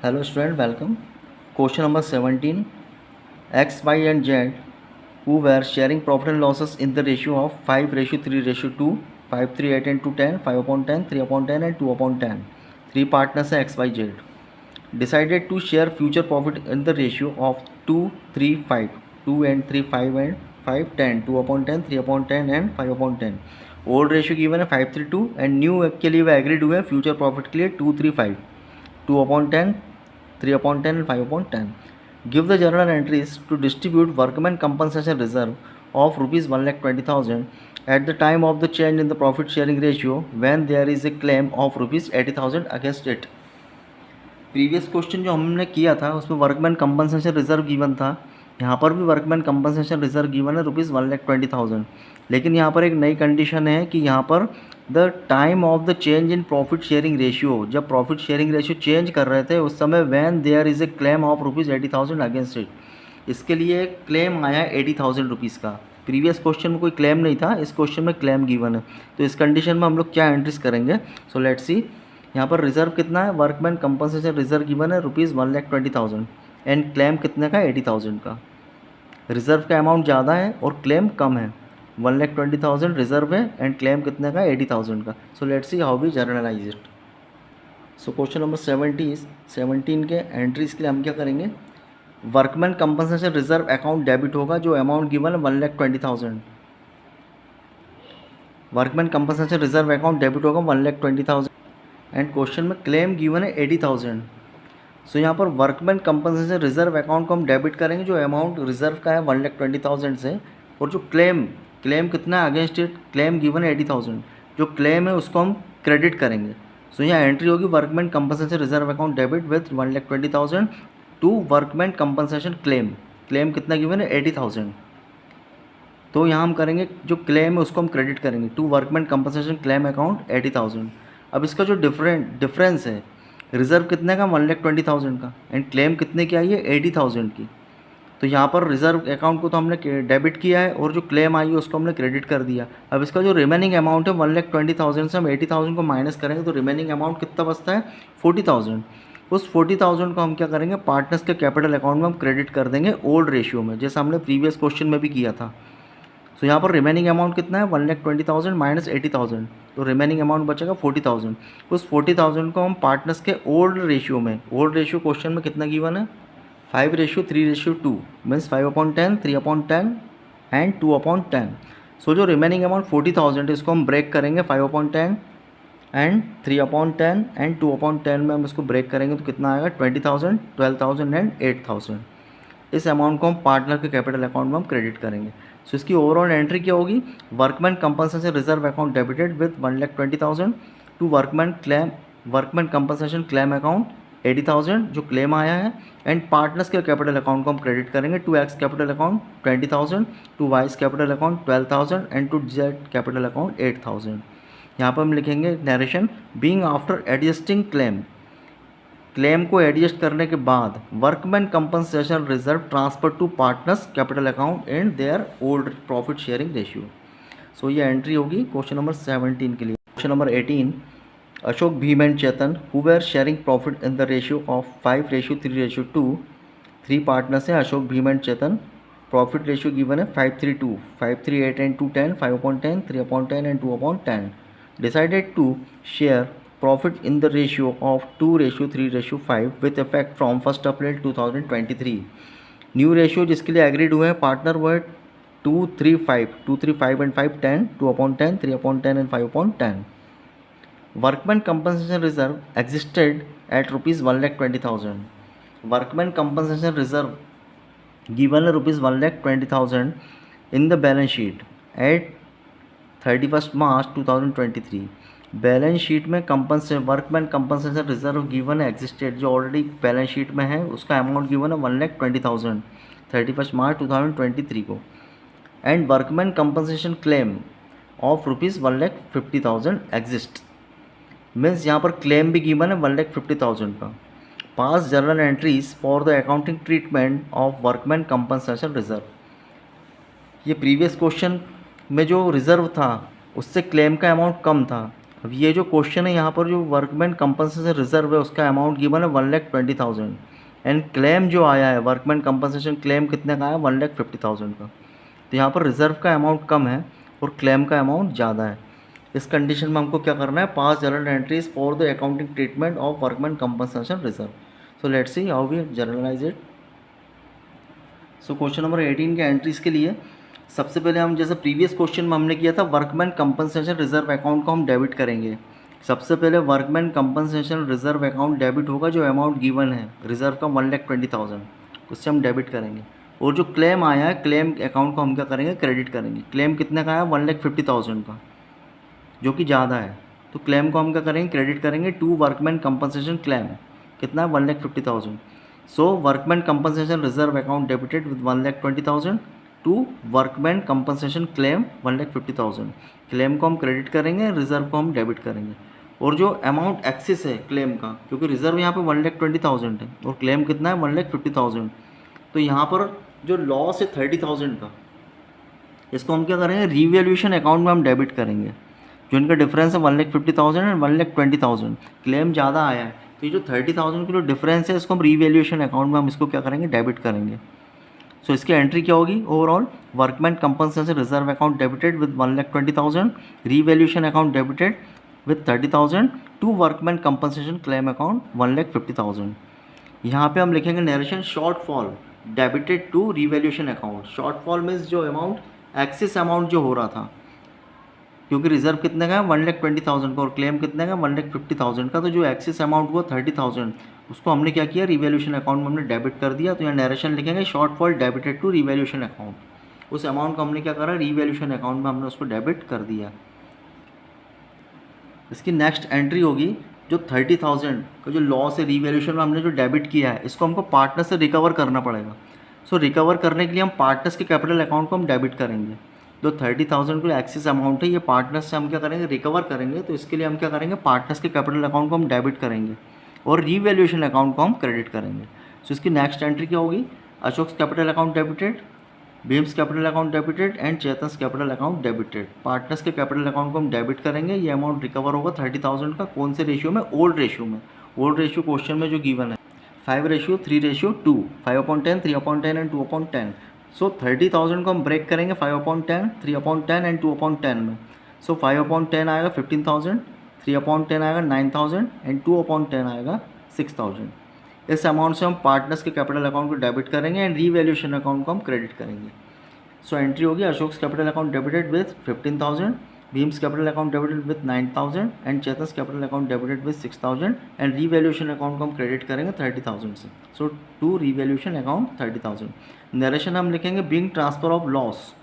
Hello student, welcome. Question number 17. X, Y and Z who were sharing profit and losses in the ratio of 5:3:2, 5, 3, 8 and 2, 10, 5 upon 10, 3 upon 10 and 2 upon 10. Three partners are X, Y, Z. Decided to share future profit in the ratio of 2, 3, 5. 2 and 3, 5 and 5, 10, 2 upon 10, 3 upon 10 and 5 upon 10. Old ratio given है 5, 3, 2 and new के लिए वो agreed हुए future profit के लिए 2, 3, 5. 2 upon 10, 3 upon 10 and 5 upon 10. Give the journal entries to distribute workman compensation reserve of rupees 1,20,000 at the time of the change in the profit sharing ratio when there is a claim of rupees 80,000 against it. Previous question जो हमने किया था उसमें workman compensation reserve given था, यहाँ पर भी workman compensation reserve given है रुपीज़ 1,20,000. लेकिन यहाँ पर एक नई कंडीशन है कि यहाँ पर the time of the change in profit sharing ratio, जब प्रॉफिट शेयरिंग रेशियो चेंज कर रहे थे उस समय when there is a claim of rupees 80,000 against it. इसके लिए एक क्लेम आया 80,000 रुपीज़ का. प्रीवियस क्वेश्चन में कोई क्लेम नहीं था, इस क्वेश्चन में क्लेम गिवन है. तो इस कंडीशन में हम लोग क्या एंट्रीज करेंगे? सो लेट्स सी. यहाँ पर रिजर्व कितना है? वर्कमैन कंपनसेशन रिजर्व गिवन है रुपीज़ 1,20,000 एंड क्लेम कितने का? 80,000 का. रिजर्व का अमाउंट ज़्यादा है और क्लेम कम है. 1,20,000 रिजर्व है एंड क्लेम कितने का? 80,000 का. So let's see how we journalize it. So question number 17 के एंट्रीज के लिए हम क्या करेंगे? Workman compensation reserve account debit होगा, जो अमाउंट गिवन है 1,20,000. Workman compensation reserve account debit होगा 1,20,000 एंड क्वेश्चन में क्लेम गिवन है 80,000. सो यहाँ पर वर्कमैन कंपनसेशन रिजर्व अकाउंट को हम डेबिट करेंगे, जो अमाउंट रिजर्व का है 1,20,000 से, और जो क्लेम कितना है अगेंस्ट इट? क्लेम गिवन है 80,000. जो क्लेम है उसको हम क्रेडिट करेंगे. सो यहाँ एंट्री होगी workman compensation reserve account debit with 1,20,000 to workman compensation claim. Claim कितना गिवन है? 80,000. तो यहाँ हम करेंगे जो क्लेम है उसको हम क्रेडिट करेंगे to workman compensation claim account 80,000. अब इसका जो डिफरेंस है, रिजर्व कितने का? 1,20,000 का एंड क्लेम कितने की आई है? 80,000 की. तो यहाँ पर रिजर्व अकाउंट को तो हमने डेबिट किया है और जो क्लेम आई है उसको हमने क्रेडिट कर दिया. अब इसका जो रिमेनिंग अमाउंट है 1,20,000 से हम 80,000 को माइनस करेंगे तो रिमेनिंग अमाउंट कितना बचता है? 40,000. उस 40,000 को हम क्या करेंगे? पार्टनर्स के कैपिटल अकाउंट में हम क्रेडिट कर देंगे ओल्ड रेशियो में, जैसा हमने प्रीवियस क्वेश्चन में भी किया था. सो यहाँ पर रिमेनिंग अमाउंट कितना है? 1,20,000 माइनस 80,000, तो रिमेनिंग अमाउंट बचेगा 40,000. उस 40,000 को हम पार्टनर्स के ओल्ड रेशियो में, ओल्ड रेशियो क्वेश्चन में कितना गिवन है? 5:3:2 मीन्स 5/10, 3/10 एंड 2/10. सो जो रिमेनिंग अमाउंट 40,000 है इसको हम ब्रेक करेंगे 5/10 एंड 3/10 एंड 2/10 में हम इसको ब्रेक करेंगे तो कितना आएगा? 20,000, 12,000 एंड 8,000. इस अमाउंट को हम पार्टनर के कैपिटल अकाउंट में हम क्रेडिट करेंगे. सो इसकी ओवरऑल एंट्री क्या होगी? Workman compensation reserve account debited with 1,20,000 to workman compensation claim account 80,000 जो क्लेम आया है, एंड पार्टनर्स के कैपिटल अकाउंट को हम क्रेडिट करेंगे to X capital account 20,000, to Y's capital account 12,000 and to Z capital account 8,000. यहाँ पर हम लिखेंगे narration being after adjusting claim को एडजस्ट करने के बाद workman compensation reserve transfer to partners capital account and their old profit sharing ratio. So ये entry होगी क्वेश्चन नंबर 17 के लिए. Question number 18. Ashok, Bhim and Chetan who were sharing profit in the ratio of 5:3:2. Three partners हैं Ashok, Bhim and Chetan. Profit ratio given है 5:3:2, 5, 3, 8 and 2, 10, 5/10, 3/10 and 2/10. Decided to share profit in the ratio of 2:3:5 with effect from 1 April 2023. New ratio जिसके लिए agreed हुए हैं partner वो है 2, 3, 5, 2, 3, 5 and 5, 10, 2/10, 3/10 and 5/10. Workman compensation reserve existed at rupees 1,20,000. Workman compensation reserve given है rupees 1,20,000 in the balance sheet at 31 March 2023. Balance sheet में workman compensation reserve given है existed, जो ऑलरेडी बैलेंस शीट में है, उसका अमाउंट गिवन है 1,20,000 31 March 2023 को. And workman compensation claim of rupees 1,50,000 exist. Means यहाँ पर क्लेम भी गिवन है 1,50,000 का. पास journal entries for the accounting treatment of workman compensation reserve. ये प्रीवियस क्वेश्चन में जो रिजर्व था उससे क्लेम का अमाउंट कम था, अब ये जो क्वेश्चन है यहाँ पर जो वर्कमैन कंपनसेशन रिजर्व है उसका अमाउंट गिवन है 1,20,000 एंड क्लेम जो आया है वर्कमैन कंपनसेशन क्लेम कितने का आया 1,50,000 का। तो यहाँ पर रिजर्व का अमाउंट कम है और क्लेम का अमाउंट ज़्यादा है। इस कंडीशन में हमको क्या करना है, pass journal entries for the accounting treatment of workman compensation reserve. So let's see how we journalize it. So question number 18 के एंट्रीज के लिए सबसे पहले हम जैसे प्रीवियस क्वेश्चन में हमने किया था वर्कमैन कंपनसेशन रिजर्व अकाउंट को हम डेबिट करेंगे। सबसे पहले workman compensation reserve account debit होगा, जो अमाउंट गिवन है रिजर्व का 1,20,000 उससे हम डेबिट करेंगे। और जो क्लेम आया है क्लेम अकाउंट को हम क्या करेंगे, क्रेडिट करेंगे। क्लेम कितने का आया 1,50,000 का, जो कि ज़्यादा है, तो क्लेम को हम क्या करेंगे, क्रेडिट करेंगे टू वर्कमैन कंपनसेशन क्लेम कितना है 1,50,000। So workman compensation reserve account debited with 1,20,000 to workman compensation claim 1,50,000। Claim को हम क्रेडिट करेंगे, रिजर्व को हम डेबिट करेंगे। और जो अमाउंट एक्सेस है क्लेम का, क्योंकि रिजर्व यहाँ पे 1,20,000 है और क्लेम कितना है 1,50,000, तो यहाँ पर जो लॉस है 30,000 का, इसको हम क्या करेंगे, रीवैल्यूएशन अकाउंट में हम डेबिट करेंगे। जो इनका डिफरेंस है 1,50,000 एंड 1,20,000, क्लेम ज़्यादा आया है, तो ये जो 30,000 की जो डिफरेंस है इसको हम रीवैल्यूएशन अकाउंट में हम इसको क्या करेंगे, डेबिट करेंगे। सो इसकी एंट्री क्या होगी, overall workman compensation reserve account debited with 1,20,000, revaluation account debited with 30,000 to workman compensation claim account 1,50,000। यहाँ पे हम लिखेंगे narration shortfall debited to revaluation account. Shortfall means जो अमाउंट एक्सेस अमाउंट जो हो रहा था, क्योंकि रिजर्व कितने का है 1,20,000 का और क्लेम कितने का 1,50,000 का, तो जो एक्सेस अमाउंट हुआ 30,000 उसको हमने क्या किया, रिवैल्यूएशन अकाउंट में हमने डेबिट कर दिया। तो यहाँ नरेशन लिखेंगे shortfall debited to revaluation account. उस अमाउंट को हमने क्या करा, रिवैल्यूएशन अकाउंट में हमने उसको डेबिट कर दिया। इसकी नेक्स्ट एंट्री होगी जो 30,000 का जो लॉस है रिवैल्यूएशन में हमने जो डेबिट किया है, इसको हमको पार्टनर से रिकवर करना पड़ेगा। सो रिकवर करने के लिए हम पार्टनर्स के कैपिटल अकाउंट को हम डेबिट करेंगे। जो 30,000 को एक्सेस अमाउंट है, ये पार्टनर्स से हम क्या करेंगे, रिकवर करेंगे। तो इसके लिए हम क्या करेंगे, पार्टनर्स के कैपिटल अकाउंट को हम डेबिट करेंगे और रीवैल्यूएशन अकाउंट को हम क्रेडिट करेंगे। सो इसकी नेक्स्ट एंट्री क्या होगी, Ashok's capital account debited, Bhim's capital account debited and Chetan's capital account debited. Partners के कैपिटल अकाउंट को हम डेबिट करेंगे। ये अमाउंट रिकवर होगा 30,000 का, कौन से रेशियो में, ओल्ड रेशियो में। ओल्ड रेशियो क्वेश्चन में जो गिवन है 5:3:2, 5/10, 3/10 एंड 2/10। सो 30,000 को हम ब्रेक करेंगे 5/10, 3/10 एंड 2/10 में। सो 5/10 आएगा 15,000, 3/10 आएगा 9,000 एंड 2/10 आएगा 6,000। इस अमाउंट से हम पार्टनर्स के कैपिटल अकाउंट को डेबिट करेंगे एंड रीवैल्यूएशन अकाउंट को हम क्रेडिट करेंगे। सो एंट्री होगी Ashok's capital account debited with 15,000, Bhim's capital account debited with 9,000 and Chetan's capital account debited with 6,000 and revaluation account को हम क्रेडिट करेंगे 30,000 से। So to revaluation account 30,000। Narration हम लिखेंगे being transfer of loss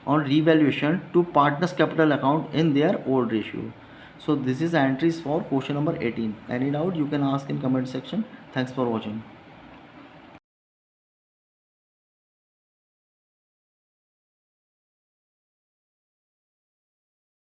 on revaluation to partners capital account in their old ratio. So this is entries for question number 18. Any doubt you can ask in comment section. Thanks for watching.